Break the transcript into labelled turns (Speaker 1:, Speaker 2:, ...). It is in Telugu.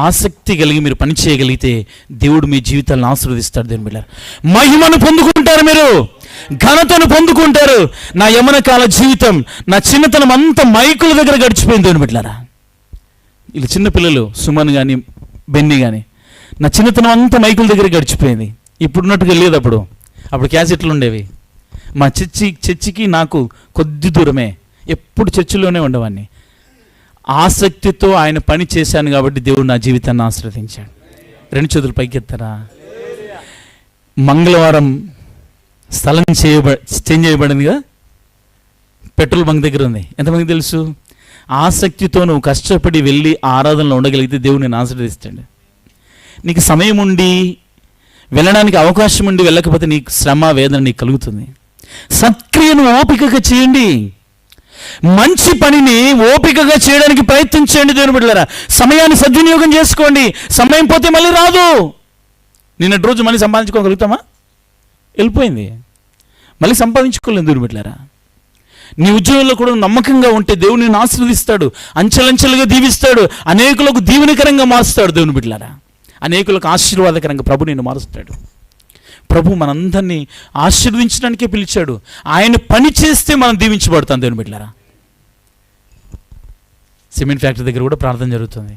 Speaker 1: ఆసక్తి కలిగి మీరు పని చేయగలిగితే దేవుడు మీ జీవితాలను ఆశీర్వదిస్తాడు. దేవుని బిడ్డలారా, మహిమను పొందుకుంటారు, మీరు ఘనతను పొందుకుంటారు. నా యమన కాల జీవితం, నా చిన్నతనం అంతా మైకుల దగ్గర గడిచిపోయింది. దేవుని బిడ్డలారా, ఇలా చిన్నపిల్లలు సుమన్ కానీ బెన్నీ కానీ, నా చిన్నతనం అంతా మైకుల దగ్గర గడిచిపోయింది. ఇప్పుడున్నట్టుగా లేదు. అప్పుడు క్యాసెట్లు ఉండేవి. మా చర్చికి నాకు కొద్ది దూరమే, ఎప్పుడు చర్చిలోనే ఉండేవాడిని. ఆసక్తితో ఆయన పని చేశాను కాబట్టి దేవుడు నా జీవితాన్ని ఆశీర్వదించాడు. 2 చేతులు పైకెత్తారా? మంగళవారం స్థలం చేంజ్ చేయబడిందిగా, పెట్రోల్ బంక్ దగ్గర ఉంది. ఎంతమందికి తెలుసు? ఆసక్తితో నువ్వు కష్టపడి వెళ్ళి ఆరాధనలో ఉండగలిగితే దేవుడు నేను ఆశీర్వదిస్తాడు. నీకు సమయం ఉండి వెళ్ళడానికి అవకాశం ఉండి వెళ్ళకపోతే నీకు శ్రమ వేదన నీకు కలుగుతుంది. సత్క్రియను ఓపికగా చేయండి. మంచి పనిని ఓపికగా చేయడానికి ప్రయత్నించండి. దేవుని బిడ్డలారా, సమయాన్ని సద్వినియోగం చేసుకోండి. సమయం పోతే మళ్ళీ రాదు. నిన్నటి రోజు మళ్ళీ సంపాదించుకోగలుగుతామా? వెళ్ళిపోయింది, మళ్ళీ సంపాదించుకోలేదు. దేవుని బిడ్డలారా, నీ ఉద్యోగంలో కూడా నమ్మకంగా ఉంటే దేవుడు నిన్ను ఆశీర్వదిస్తాడు, అంచెలంచెలుగా దీవిస్తాడు, అనేకులకు దీవెనకరంగా మారుస్తాడు. దేవుని బిడ్డలారా, అనేకులకు ఆశీర్వాదకరంగా ప్రభు నిన్ను మారుస్తాడు. ప్రభు మనందరినీ ఆశీర్వదించడానికే పిలిచాడు. ఆయన పని చేస్తే మనం దీవించబడతాం. దేవుని బిడ్డలారా, సిమెంట్ ఫ్యాక్టరీ దగ్గర కూడా ప్రార్థన జరుగుతుంది.